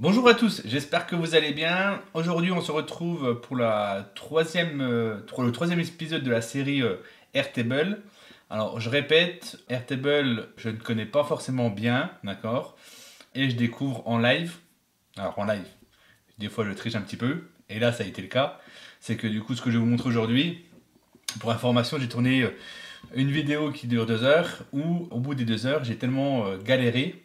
Bonjour à tous, j'espère que vous allez bien. Aujourd'hui, on se retrouve pour le troisième épisode de la série Airtable. Alors, je répète, Airtable, je ne connais pas forcément bien, d'accord? Et je découvre en live. Alors, en live, des fois, je triche un petit peu. Et là, ça a été le cas. C'est que du coup, ce que je vais vous montrer aujourd'hui, pour information, j'ai tourné une vidéo qui dure 2 heures, où au bout des 2 heures, j'ai tellement galéré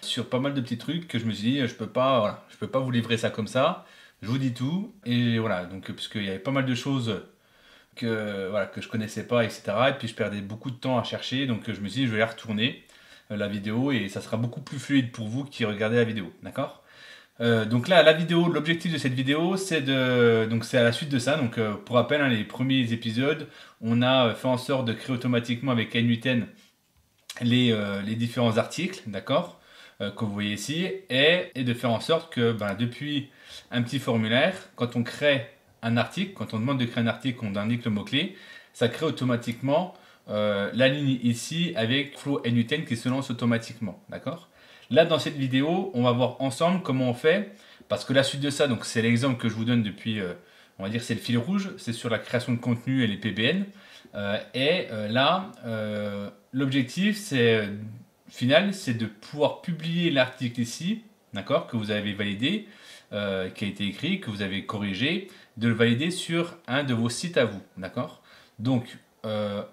sur pas mal de petits trucs que je me suis dit je peux pas, voilà, je peux pas vous livrer ça comme ça. Je vous dis tout et voilà, donc parce qu'il y avait pas mal de choses que je connaissais pas, etc. Et puis je perdais beaucoup de temps à chercher, donc je me suis dit je vais la retourner la vidéo et ça sera beaucoup plus fluide pour vous qui regardez la vidéo, d'accord? Donc là, la vidéo, l'objectif de cette vidéo, donc c'est à la suite de ça. Donc pour rappel, hein, les premiers épisodes, on a fait en sorte de créer automatiquement avec N8N les différents articles, d'accord, que vous voyez ici, et de faire en sorte que depuis un petit formulaire, quand on crée un article, quand on demande de créer un article, on indique le mot-clé, ça crée automatiquement la ligne ici avec Flow N8N qui se lance automatiquement, d'accord. Là, dans cette vidéo, on va voir ensemble comment on fait, parce que la suite de ça, donc c'est l'exemple que je vous donne depuis, on va dire c'est le fil rouge, c'est sur la création de contenu et les PBN. Là, l'objectif final, c'est de pouvoir publier l'article ici, d'accord, que vous avez validé, qui a été écrit, que vous avez corrigé, de le valider sur un de vos sites à vous, d'accord. Donc,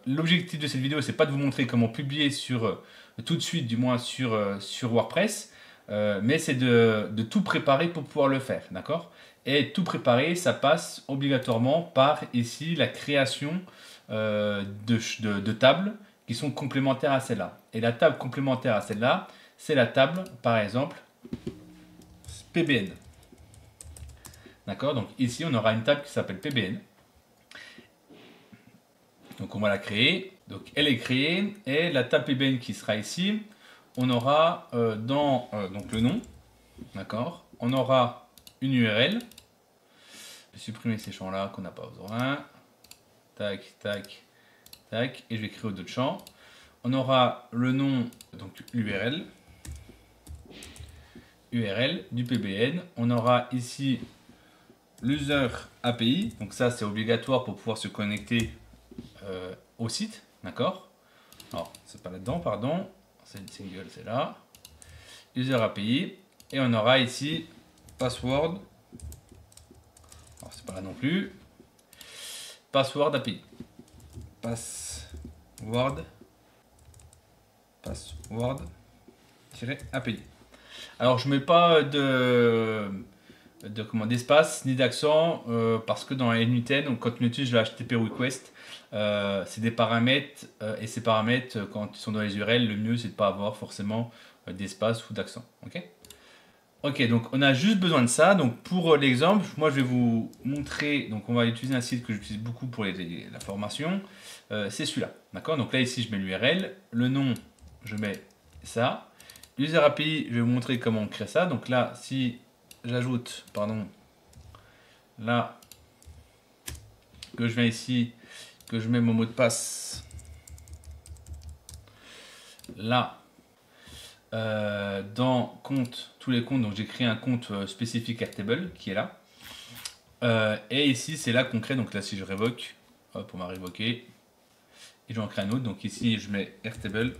l'objectif de cette vidéo, c'est pas de vous montrer comment publier sur tout de suite, du moins sur WordPress, mais c'est de tout préparer pour pouvoir le faire, d'accord. Et tout préparer, ça passe obligatoirement par ici la création de tables qui sont complémentaires à celle-là. Et la table complémentaire à celle-là, c'est la table, par exemple, PBN. D'accord. Donc ici, on aura une table qui s'appelle PBN. Donc on va la créer. Donc elle est créée. Et la table PBN qui sera ici, on aura donc le nom. D'accord. On aura une URL. Je vais supprimer ces champs-là qu'on n'a pas besoin. Tac, tac, tac. Et je vais créer d'autres champs. On aura le nom, donc l'URL. URL du PBN. On aura ici l'user API. Donc ça, c'est obligatoire pour pouvoir se connecter au site. D'accord. Alors, c'est pas là-dedans, pardon. C'est une single, c'est là. User API. Et on aura ici password. Alors, c'est pas là non plus. Password API. Password API. Alors je mets pas d'espace ni d'accent parce que dans N8N, quand on utilise le HTTP request, c'est des paramètres et ces paramètres quand ils sont dans les URL, le mieux c'est de pas avoir forcément d'espace ou d'accent. Ok, donc on a juste besoin de ça. Donc pour l'exemple, moi je vais vous montrer. Donc on va utiliser un site que j'utilise beaucoup pour la formation. C'est celui-là. D'accord. Donc là ici je mets l'URL, le nom je mets ça. User API, je vais vous montrer comment on crée ça. Donc là, si j'ajoute, pardon, là, que je viens ici, que je mets mon mot de passe, là, dans compte, tous les comptes, donc j'ai créé un compte spécifique Airtable qui est là. Et ici, c'est là qu'on crée, donc là, si je révoque, hop, on va révoquer, et j'en crée un autre. Donc ici, je mets Airtable.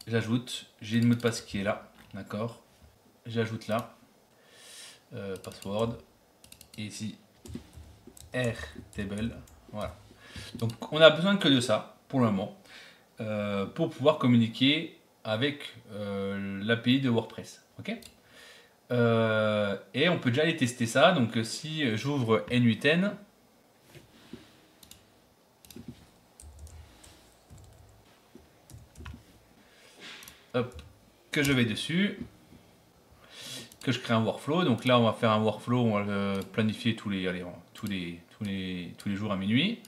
J'ajoute, j'ai le mot de passe qui est là, d'accord. J'ajoute là, password, et ici, Airtable, voilà. Donc on a besoin que de ça, pour le moment, pour pouvoir communiquer avec l'API de WordPress, ok. Et on peut déjà aller tester ça, donc si j'ouvre N8N, hop, que je vais dessus, que je crée un workflow. Donc là, on va faire un workflow, on va le planifier tous les jours à minuit.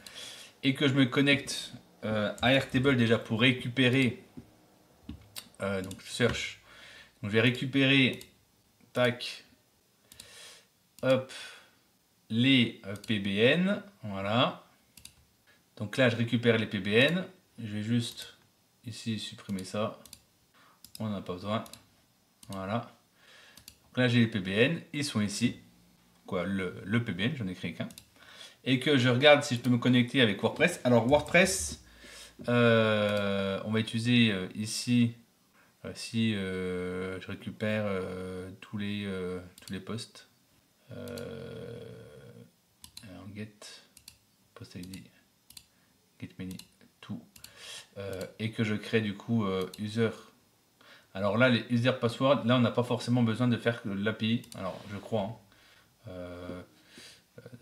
Et que je me connecte à Airtable déjà pour récupérer. Donc je cherche. Donc je vais récupérer, tac, hop, les PBN. Voilà. Donc là, je récupère les PBN. Je vais juste ici supprimer ça. On n'en a pas besoin. Voilà. Donc là, j'ai les PBN. Ils sont ici. Quoi, le PBN, j'en ai créé qu'un. Et que je regarde si je peux me connecter avec WordPress. Alors, WordPress, on va utiliser ici, si je récupère tous les posts. Alors, get, post ID, get many, tout. Et que je crée du coup user. Alors là, les user password, là on n'a pas forcément besoin de faire l'API. Alors je crois. Hein.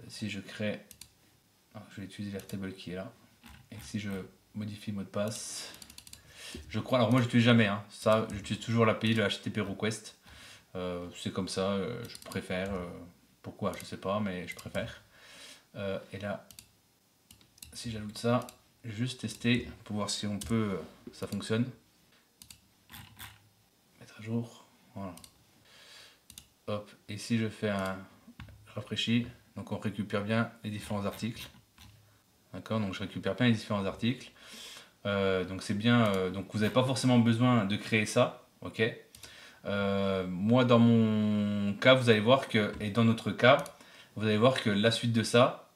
Si je crée, je vais utiliser l'Airtable qui est là. Et si je modifie mot de passe, je crois. Alors moi j'utilise jamais. Hein. Ça, j'utilise toujours l'API, le HTTP request. C'est comme ça. Je préfère. Pourquoi? Je sais pas, mais je préfère. Et là, si j'ajoute ça, juste tester pour voir si on peut, ça fonctionne. Mettre à jour, voilà. Hop, et si je fais un rafraîchi, donc on récupère bien les différents articles. D'accord, donc je récupère bien les différents articles. Donc c'est bien, donc vous n'avez pas forcément besoin de créer ça, ok. Moi dans mon cas, vous allez voir que, et dans notre cas, vous allez voir que la suite de ça,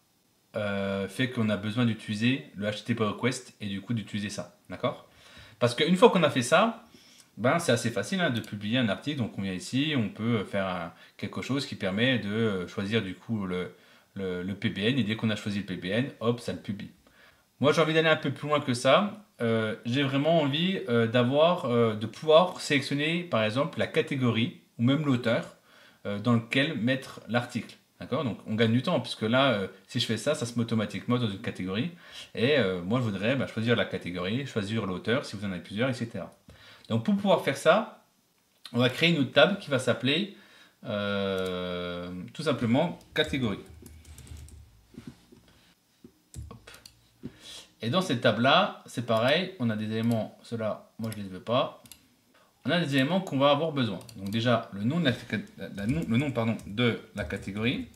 fait qu'on a besoin d'utiliser le HTTP request et du coup d'utiliser ça, d'accord? Parce qu'une fois qu'on a fait ça, ben, c'est assez facile hein, de publier un article, donc on vient ici, on peut faire quelque chose qui permet de choisir du coup le PBN, et dès qu'on a choisi le PBN, hop, ça le publie. Moi j'ai envie d'aller un peu plus loin que ça, j'ai vraiment envie de pouvoir sélectionner par exemple la catégorie ou même l'auteur dans lequel mettre l'article. D'accord? Donc on gagne du temps, puisque là, si je fais ça, ça se met automatiquement dans une catégorie. Et moi, je voudrais choisir la catégorie, choisir l'auteur, si vous en avez plusieurs, etc. Donc pour pouvoir faire ça, on va créer une autre table qui va s'appeler tout simplement catégorie. Hop. Et dans cette table-là, c'est pareil, on a des éléments, ceux-là, moi je ne les veux pas. On a des éléments qu'on va avoir besoin. Donc déjà, le nom de la catégorie.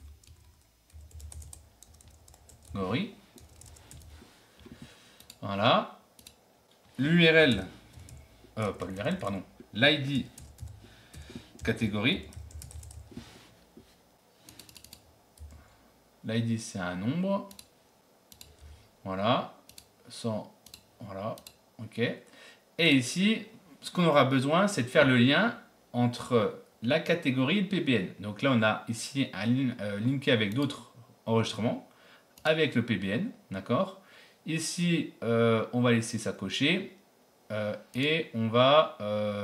Voilà. L'URL, pas l'URL, pardon. L'ID catégorie. L'ID, c'est un nombre. Voilà. Voilà. OK. Et ici, ce qu'on aura besoin, c'est de faire le lien entre la catégorie et le PBN. Donc là, on a ici un linké avec d'autres enregistrements, avec le PBN, d'accord. Ici, on va laisser ça cocher et on va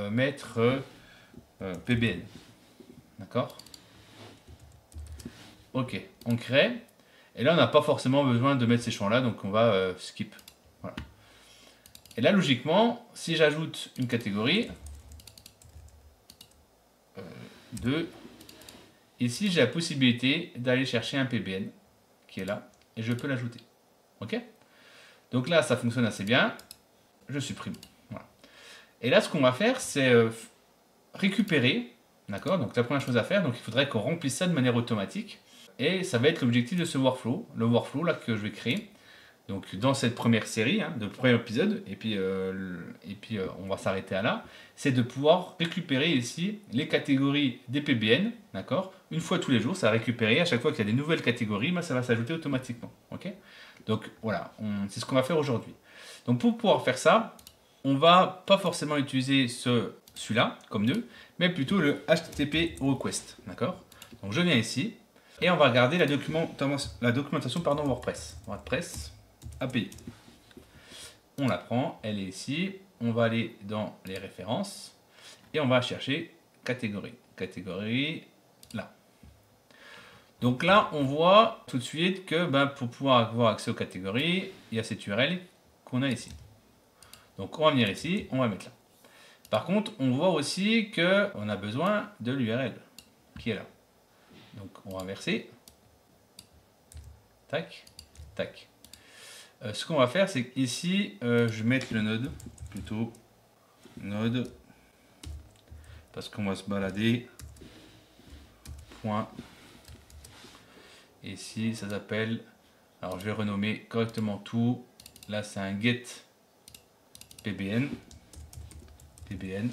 mettre PBN, d'accord. Ok, on crée. Et là, on n'a pas forcément besoin de mettre ces champs-là, donc on va skip. Voilà. Et là, logiquement, si j'ajoute une catégorie, 2, ici, j'ai la possibilité d'aller chercher un PBN qui est là, et je peux l'ajouter. Ok? Donc là, ça fonctionne assez bien. Je supprime. Voilà. Et là, ce qu'on va faire, c'est récupérer. D'accord? Donc la première chose à faire, donc il faudrait qu'on remplisse ça de manière automatique. Et ça va être l'objectif de ce workflow, le workflow là que je vais créer. Donc dans cette première série, de premier épisode, et puis on va s'arrêter à là, c'est de pouvoir récupérer ici les catégories des PBN, d'accord? Une fois tous les jours, ça va récupérer, à chaque fois qu'il y a des nouvelles catégories, ça va s'ajouter automatiquement, ok? Donc voilà, c'est ce qu'on va faire aujourd'hui. Donc pour pouvoir faire ça, on va pas forcément utiliser celui-là comme nœud, mais plutôt le HTTP request, d'accord? Donc je viens ici, et on va regarder la documentation WordPress. WordPress API. On la prend, elle est ici. On va aller dans les références et on va chercher catégorie. Catégorie, là. Donc là, on voit tout de suite que pour pouvoir avoir accès aux catégories, il y a cette URL qu'on a ici. Donc on va venir ici, on va mettre là. Par contre, on voit aussi qu'on a besoin de l'URL qui est là. Donc on va inverser. Tac, tac. Ce qu'on va faire, c'est qu'ici, je vais mettre le node, plutôt node, parce qu'on va se balader. Point. Et ici, ça s'appelle, alors je vais renommer correctement tout. Là, c'est un get PBN. PBN.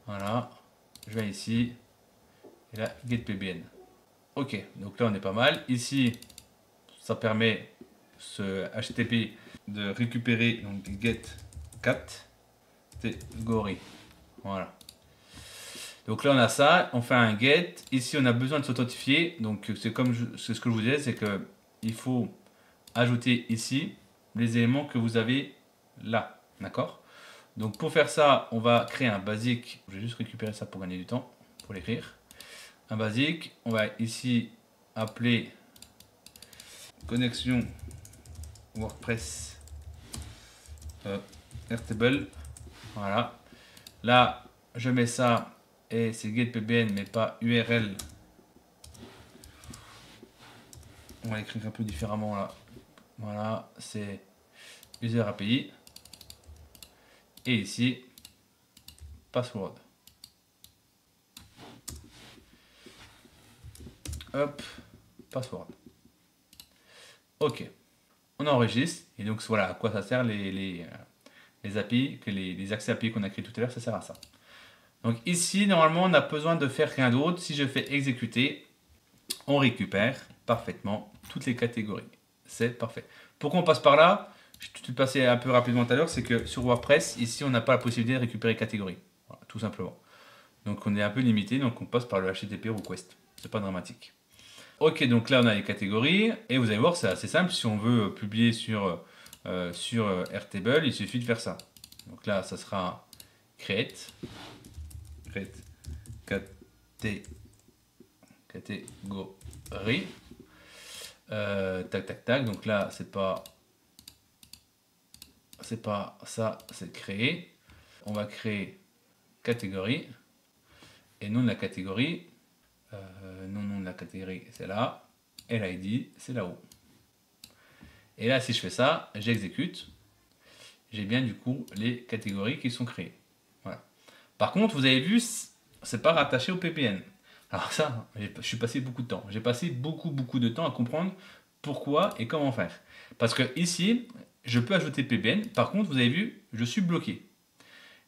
Voilà. Je viens ici. Et là, getPBN. Ok, donc là on est pas mal. Ici, ça permet ce HTTP de récupérer donc get catégorie. Voilà. Donc là on a ça, on fait un get. Ici on a besoin de s'authentifier. Donc c'est ce que je vous disais, c'est que il faut ajouter ici les éléments que vous avez là. D'accord? Donc pour faire ça, on va créer un basique. Je vais juste récupérer ça pour gagner du temps, pour l'écrire. Un basique. On va ici appeler connexion WordPress Airtable. Voilà. Là, je mets ça et c'est getPBN mais pas URL. On va l'écrire un peu différemment là. Voilà, c'est user API. Et ici, password. Hop, password. Ok. On enregistre. Et donc voilà à quoi ça sert les API, les accès API qu'on a créé tout à l'heure, ça sert à ça. Donc ici, normalement, on a besoin de faire rien d'autre. Si je fais exécuter, on récupère parfaitement toutes les catégories. C'est parfait. Pourquoi on passe par là? Je te passé un peu rapidement tout à l'heure, c'est que sur WordPress, ici, on n'a pas la possibilité de récupérer catégories. Voilà, tout simplement. Donc on est un peu limité, donc on passe par le HTTP request. C'est pas dramatique. Ok, donc là on a les catégories, et vous allez voir, c'est assez simple. Si on veut publier sur Airtable, il suffit de faire ça. Donc là, ça sera create catégorie. Tac, tac, tac. Donc là, c'est pas ça, c'est créer. On va créer catégorie. Et nom de la catégorie, nom de la catégorie, c'est là. Et l'ID, c'est là-haut. Et là, si je fais ça, j'exécute. J'ai bien du coup les catégories qui sont créées. Voilà. Par contre, vous avez vu, c'est pas rattaché au PPN. Alors ça, je suis passé beaucoup de temps. J'ai passé beaucoup de temps à comprendre pourquoi et comment faire. Parce que ici, je peux ajouter PPN. Par contre, vous avez vu, je suis bloqué.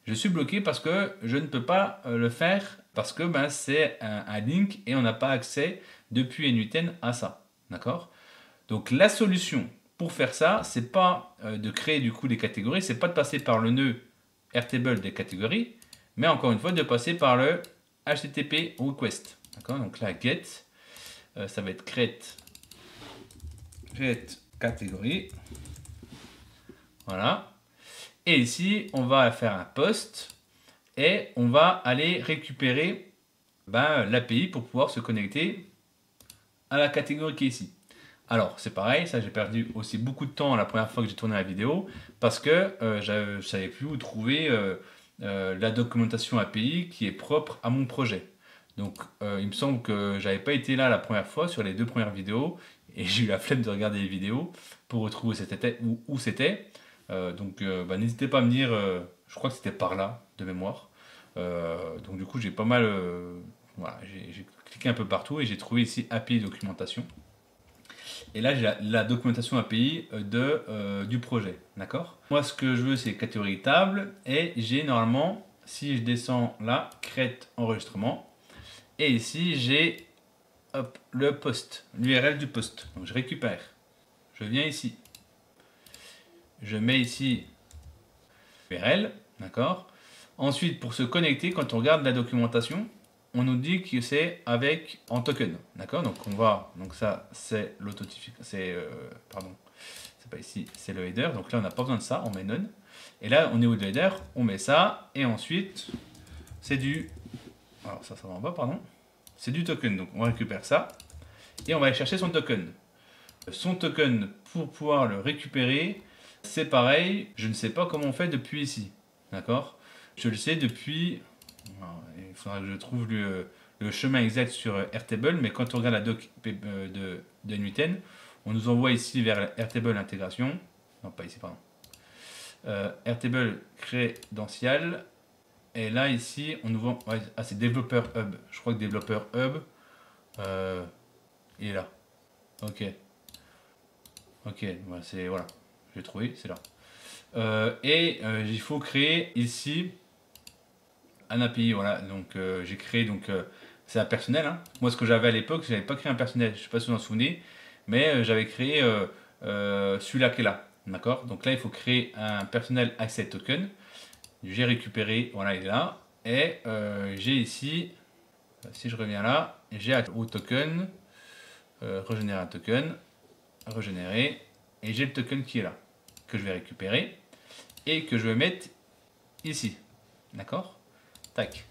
Je suis bloqué parce que je ne peux pas le faire parce que c'est un link et on n'a pas accès depuis NUTN à ça. D'accord? Donc la solution pour faire ça, c'est pas de créer du coup des catégories, c'est pas de passer par le nœud Airtable des catégories, mais encore une fois de passer par le HTTP request. D'accord? Donc là, get, ça va être create catégorie. Voilà. Et ici, on va faire un post et on va aller récupérer l'API pour pouvoir se connecter à la catégorie qui est ici. Alors, c'est pareil, ça j'ai perdu aussi beaucoup de temps la première fois que j'ai tourné la vidéo parce que je ne savais plus où trouver la documentation API qui est propre à mon projet. Donc, il me semble que j'avais pas été là la première fois sur les 2 premières vidéos et j'ai eu la flemme de regarder les vidéos pour retrouver où c'était. Donc, n'hésitez pas à me dire, je crois que c'était par là de mémoire. Donc, du coup, j'ai pas mal, voilà, j'ai cliqué un peu partout et j'ai trouvé ici API documentation. Et là, j'ai la documentation API du projet. D'accord? Moi, ce que je veux, c'est catégorie table. Et j'ai normalement, si je descends là, create enregistrement. Et ici, j'ai le post, l'URL du post. Donc, je récupère. Je viens ici. Je mets ici l'URL. D'accord? Ensuite, pour se connecter, quand on regarde la documentation, on nous dit que c'est avec en token, d'accord? Donc on va, donc ça c'est l'authentification, pardon, c'est pas ici, c'est le header. Donc là on n'a pas besoin de ça, on met none. Et là au niveau de l'header, on met ça et ensuite c'est du, alors ça va en bas, pardon, c'est du token. Donc on récupère ça et on va aller chercher son token. Son token pour pouvoir le récupérer, c'est pareil. Je ne sais pas comment on fait depuis ici, d'accord? Je le sais depuis. Il faudra que je trouve le chemin exact sur Airtable, mais quand on regarde la doc de NUTN, on nous envoie ici vers Airtable intégration. Non, pas ici, pardon. Airtable crédential. Et là, ici, on nous voit. Ouais, ah, c'est Developer Hub. Je crois que Developer Hub, il est là. Ok. Ok, c'est. Voilà. J'ai trouvé, c'est là. Il faut créer ici un API, voilà. Donc j'ai créé, donc c'est un personnel. Hein. Moi, ce que j'avais à l'époque, je n'avais pas créé un personnel. Je ne sais pas si vous en souvenez, mais j'avais créé celui-là qui est là. D'accord. Donc là, il faut créer un personnel access token. J'ai récupéré, voilà, il est là. Et j'ai ici, si je reviens là, j'ai au token, régénérer un token, régénérer, et j'ai le token qui est là, que je vais récupérer et que je vais mettre ici. D'accord? Tac.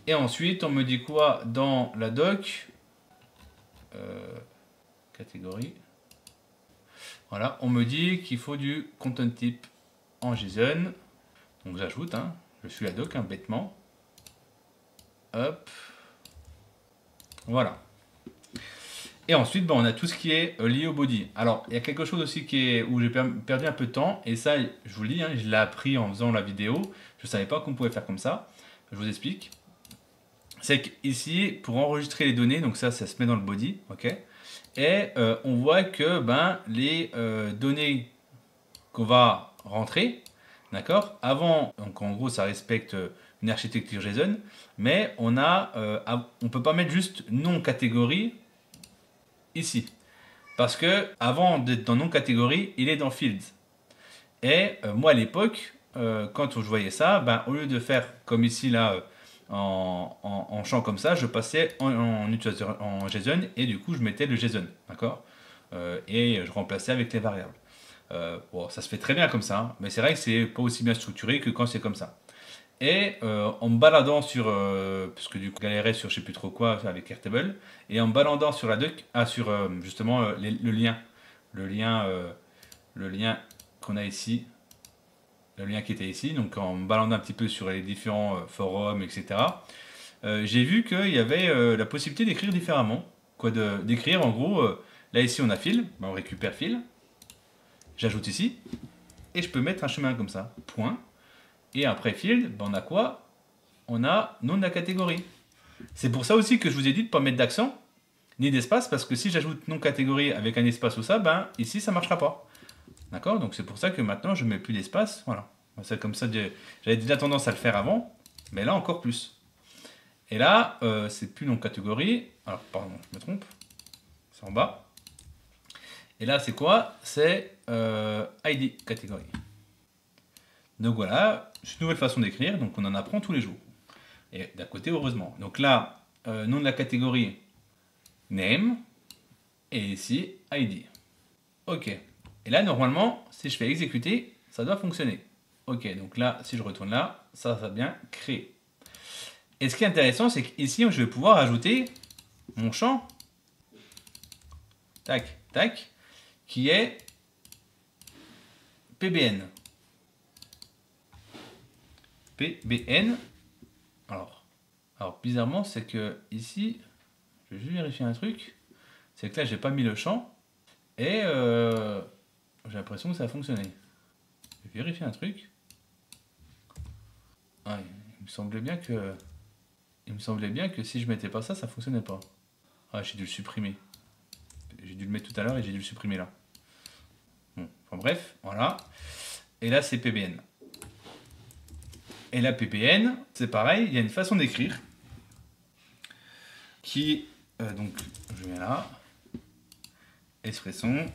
Et ensuite, on me dit quoi dans la doc? Catégorie. Voilà, on me dit qu'il faut du content type en JSON. Donc j'ajoute, hein, je suis la doc, hein, bêtement. Hop. Voilà. Et ensuite, on a tout ce qui est lié au body. Alors, il y a quelque chose aussi où j'ai perdu un peu de temps. Et ça, je vous le dis, hein, je l'ai appris en faisant la vidéo. Je ne savais pas qu'on pouvait faire comme ça. Je vous explique. C'est qu'ici, pour enregistrer les données, donc ça se met dans le body. Ok. Et on voit que les données qu'on va rentrer, d'accord, avant, donc en gros, ça respecte une architecture JSON. Mais on ne peut pas mettre juste non catégorie ici. Parce que avant d'être dans non-catégorie, il est dans Fields. Et moi à l'époque, quand je voyais ça, au lieu de faire comme ici là, en champ comme ça, je passais en JSON et du coup je mettais le JSON. D'accord. Et je remplaçais avec les variables. Bon, ça se fait très bien comme ça, hein, mais c'est vrai que c'est pas aussi bien structuré que quand c'est comme ça. Et en me baladant sur, parce que du coup, je galérais sur je sais plus trop quoi avec Airtable, et en me baladant sur la doc, sur justement le lien qu'on a ici, le lien qui était ici, donc en me baladant un petit peu sur les différents forums, etc., j'ai vu qu'il y avait la possibilité d'écrire différemment. Quoi, d'écrire en gros, là ici on a fil, on récupère fil, j'ajoute ici, et je peux mettre un chemin comme ça, point. Et après field, on a quoi? On a nom de la catégorie. C'est pour ça aussi que je vous ai dit de ne pas mettre d'accent, ni d'espace, parce que si j'ajoute nom catégorie avec un espace ou ça, ici ça ne marchera pas. D'accord? Donc c'est pour ça que maintenant je ne mets plus d'espace. Voilà. C'est comme ça, j'avais déjà tendance à le faire avant, mais là encore plus. Et là, c'est plus nom catégorie. Alors, pardon, je me trompe. C'est en bas. Et là, c'est quoi? C'est ID catégorie. Donc voilà, c'est une nouvelle façon d'écrire, donc on en apprend tous les jours. Et d'un côté, heureusement. Donc là, nom de la catégorie, name, et ici, ID. Ok. Et là, normalement, si je fais exécuter, ça doit fonctionner. Ok, donc là, si je retourne là, ça va bien créer. Et ce qui est intéressant, c'est qu'ici, je vais pouvoir ajouter mon champ, tac, tac, qui est PBN. PBN. Alors bizarrement, c'est que ici, je vais juste vérifier un truc, c'est que là, j'ai pas mis le champ et j'ai l'impression que ça a fonctionné. Je vais vérifier un truc. Ah, il me semblait bien que si je mettais pas ça, ça fonctionnait pas. Ah, j'ai dû le supprimer. J'ai dû le mettre tout à l'heure et j'ai dû le supprimer là. Bon, enfin bref, voilà. Et là, c'est PBN. Et la PBN, c'est pareil, il y a une façon d'écrire qui, donc, je viens là, expression.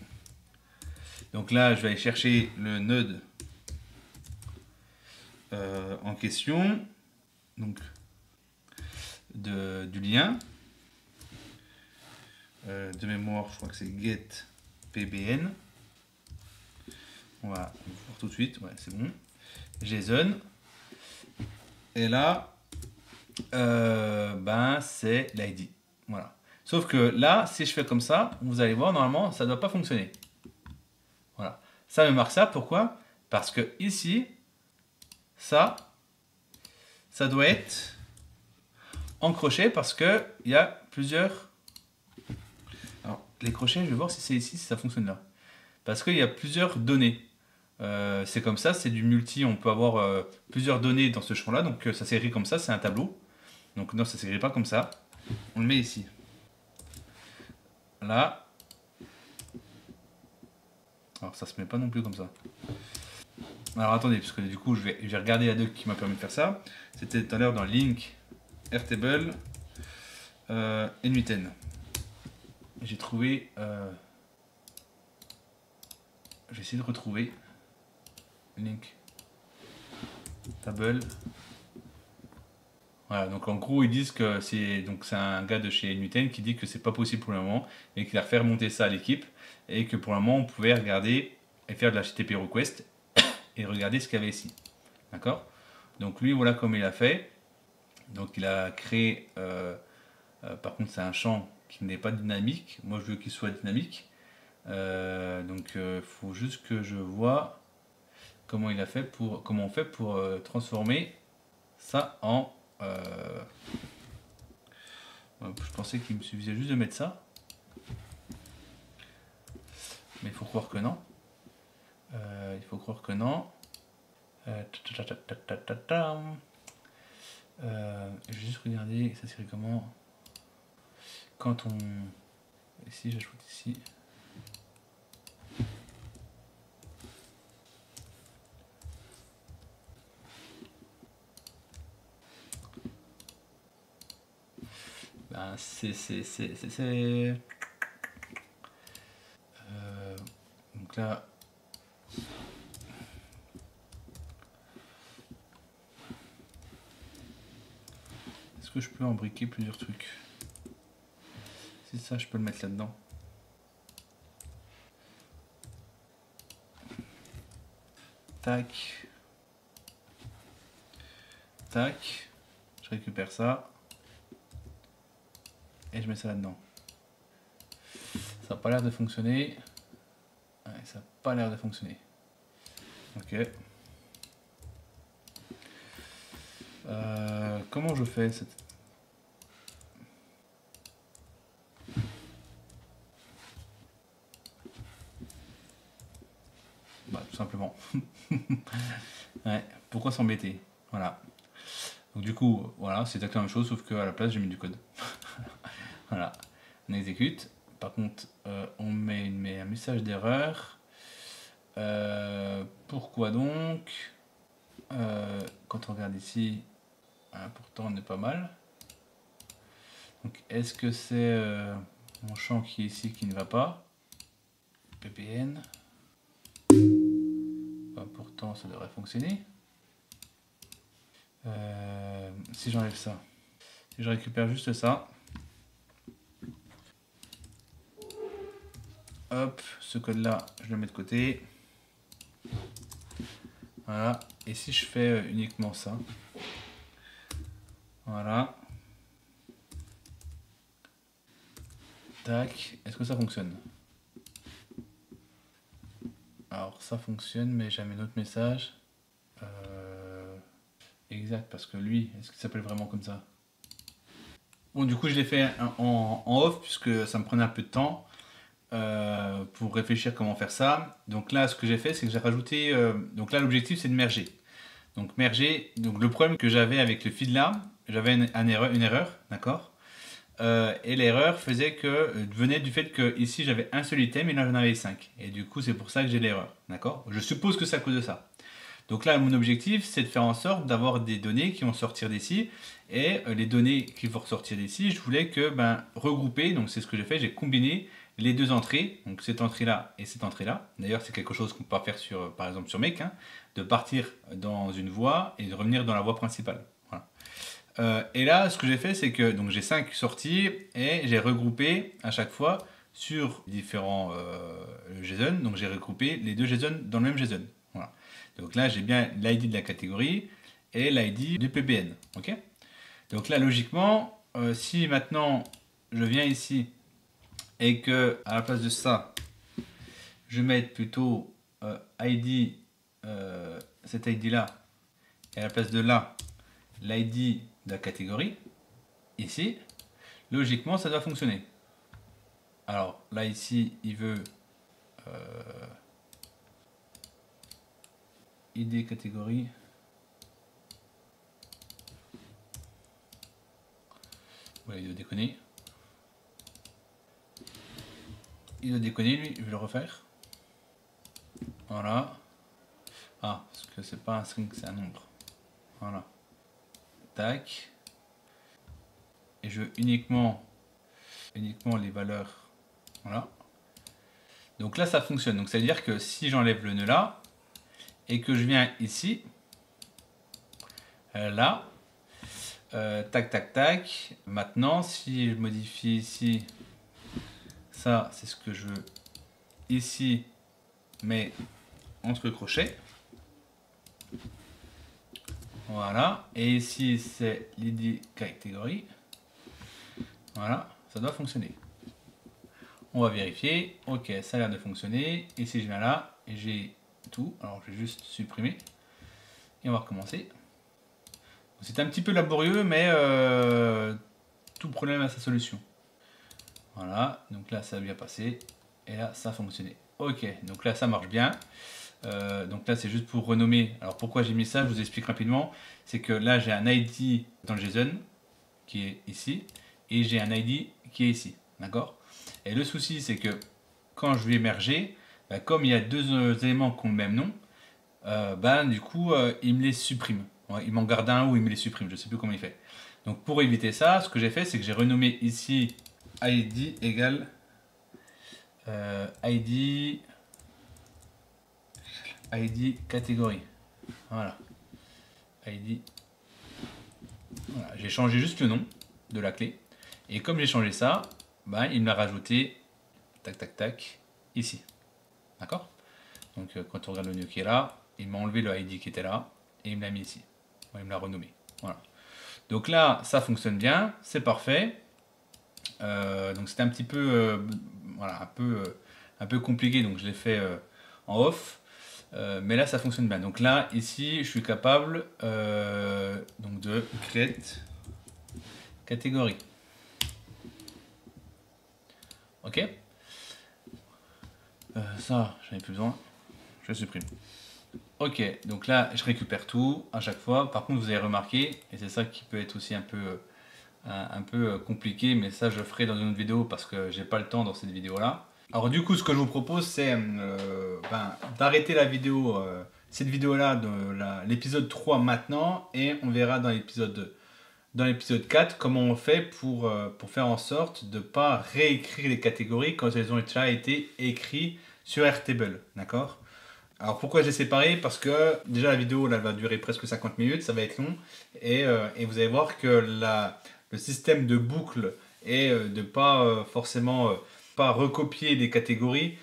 Donc là, je vais aller chercher le node en question, donc du lien. De mémoire, je crois que c'est get pbn. On va voir tout de suite, ouais, c'est bon. JSON. Et là, c'est l'ID. Voilà. Sauf que là, si je fais comme ça, vous allez voir, normalement, ça ne doit pas fonctionner. Voilà. Ça me marque ça, pourquoi? Parce que ici, ça doit être en crochet parce qu'il y a plusieurs... Alors, les crochets, je vais voir si c'est ici, si ça fonctionne là. Parce qu'il y a plusieurs données. C'est comme ça, c'est du multi, on peut avoir plusieurs données dans ce champ-là, donc ça s'écrit comme ça, c'est un tableau. Donc non, ça s'écrit pas comme ça. On le met ici. Là. Alors ça se met pas non plus comme ça. Alors attendez, parce que du coup, je vais regarder la doc qui m'a permis de faire ça. C'était tout à l'heure dans Link, Airtable, N8N. J'ai trouvé. Je vais essayer de retrouver. Link, Table. Voilà, donc en gros, ils disent que c'est un gars de chez N8N qui dit que c'est pas possible pour le moment et qu'il a fait remonter ça à l'équipe et que pour le moment, on pouvait regarder et faire de la HTTP request et regarder ce qu'il y avait ici. D'accord? Donc lui, voilà comment il a fait. Donc il a créé, par contre c'est un champ qui n'est pas dynamique. Moi je veux qu'il soit dynamique. Donc il faut juste que je vois comment il a fait comment on fait pour transformer ça en... je pensais qu'il me suffisait juste de mettre ça. Mais il faut croire que non. Il faut croire que non. Je vais juste regarder, ça serait comment quand on... Ici, j'ajoute ici. Ben, donc là... Est-ce que je peux embriquer plusieurs trucs? C'est ça, je peux le mettre là-dedans. Tac. Tac. Je récupère ça. Et je mets ça là-dedans. Ça n'a pas l'air de fonctionner. Ouais, ça n'a pas l'air de fonctionner. Ok. Comment je fais cette... Bah, tout simplement. Ouais, pourquoi s'embêter? Voilà. Donc du coup, voilà, c'est exactement la même chose, sauf qu'à la place, j'ai mis du code. Voilà. On exécute. Par contre, on met un message d'erreur. Pourquoi donc? Quand on regarde ici, pourtant on est pas mal. Donc est-ce que c'est mon champ qui est ici qui ne va pas? ppn. Pourtant ça devrait fonctionner. Si j'enlève ça, si je récupère juste ça, hop, ce code là je le mets de côté. Voilà, et si je fais uniquement ça, voilà, tac, est-ce que ça fonctionne? Alors ça fonctionne, mais j'ai mis un autre message. Exact, parce que lui, est-ce qu'il s'appelle vraiment comme ça? Bon, du coup, je l'ai fait en off, puisque ça me prenait un peu de temps pour réfléchir comment faire ça. Donc là, ce que j'ai fait, c'est que j'ai rajouté... donc là, l'objectif, c'est de merger. Donc merger, donc le problème que j'avais avec le feed là, j'avais une erreur, d'accord? Et l'erreur faisait que venait du fait que ici j'avais un seul item et là j'en avais 5. Et du coup, c'est pour ça que j'ai l'erreur, d'accord? Je suppose que c'est à cause de ça. Donc là, mon objectif, c'est de faire en sorte d'avoir des données qui vont sortir d'ici. Et les données qui vont ressortir d'ici, je voulais que regrouper, donc c'est ce que j'ai fait, j'ai combiné les deux entrées, donc cette entrée-là et cette entrée-là. D'ailleurs, c'est quelque chose qu'on peut pas faire sur, par exemple sur Make, hein, de partir dans une voie et de revenir dans la voie principale. Voilà. Et là, ce que j'ai fait, c'est que donc j'ai 5 sorties et j'ai regroupé à chaque fois sur différents JSON. Donc j'ai regroupé les deux JSON dans le même JSON. Voilà. Donc là, j'ai bien l'ID de la catégorie et l'ID du PBN. Ok. Donc là, logiquement, si maintenant je viens ici et que à la place de ça, je mets plutôt ID, cet ID là, et à la place de là, l'ID de la catégorie, ici, logiquement, ça doit fonctionner. Alors là, ici, il veut ID catégorie. Ouais, il doit déconner. Il doit déconner, lui. Je vais le refaire. Voilà. Ah, parce que c'est pas un string, c'est un nombre. Voilà. Tac. Et je veux uniquement les valeurs. Voilà. Donc là, ça fonctionne. Donc ça veut dire que si j'enlève le nœud là, et que je viens ici, là, tac, tac, tac. Maintenant, si je modifie ici, ça, c'est ce que je veux ici, mais entre crochets. Voilà. Et ici, c'est l'id catégorie. Voilà, ça doit fonctionner. On va vérifier. Ok, ça a l'air de fonctionner. Et si je viens là, et j'ai tout, alors je vais juste supprimer. Et on va recommencer. C'est un petit peu laborieux, mais tout problème a sa solution. Voilà, donc là ça a bien passé. Et là ça a fonctionné. Ok, donc là ça marche bien. Donc là c'est juste pour renommer. Alors pourquoi j'ai mis ça, je vous explique rapidement. C'est que là j'ai un ID dans le JSON qui est ici. Et j'ai un ID qui est ici. D'accord? Et le souci c'est que quand je vais merger, bah, comme il y a deux éléments qui ont le même nom, du coup il me les supprime. Ouais, il m'en garde un ou il me les supprime, je ne sais plus comment il fait. Donc pour éviter ça, ce que j'ai fait c'est que j'ai renommé ici ID égale ID catégorie. Voilà. ID. Voilà. J'ai changé juste le nom de la clé. Et comme j'ai changé ça, il me l'a rajouté tac tac tac ici. D'accord? Donc quand on regarde le nœud qui est là, il m'a enlevé le ID qui était là et il me l'a mis ici. Il me l'a renommé. Voilà. Donc là, ça fonctionne bien, c'est parfait. Donc c'était un petit peu, voilà, un peu compliqué, donc je l'ai fait en off. Mais là, ça fonctionne bien. Donc là, ici, je suis capable donc de create catégorie. Ok. Ça, j'en ai plus besoin. Je supprime. Ok, donc là, je récupère tout à chaque fois. Par contre, vous avez remarqué, et c'est ça qui peut être aussi un peu compliqué, mais ça, je ferai dans une autre vidéo parce que j'ai pas le temps dans cette vidéo-là. Alors du coup, ce que je vous propose, c'est d'arrêter la vidéo, cette vidéo-là, de l'épisode 3 maintenant, et on verra dans l'épisode 4 comment on fait pour faire en sorte de ne pas réécrire les catégories quand elles ont déjà été écrites sur Airtable, d'accord? Alors pourquoi j'ai séparé? Parce que déjà la vidéo là, va durer presque 50 minutes, ça va être long, et vous allez voir que le système de boucle et de pas forcément pas recopier des catégories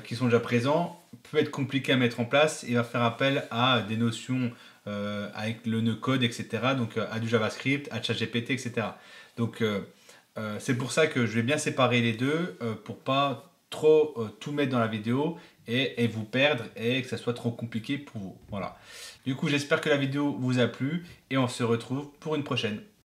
qui sont déjà présents peut être compliqué à mettre en place et va faire appel à des notions avec le nœud code, etc. Donc à du JavaScript, à ChatGPT, etc. Donc c'est pour ça que je vais bien séparer les deux pour pas trop tout mettre dans la vidéo et vous perdre et que ça soit trop compliqué pour vous. Voilà. Du coup, j'espère que la vidéo vous a plu et on se retrouve pour une prochaine.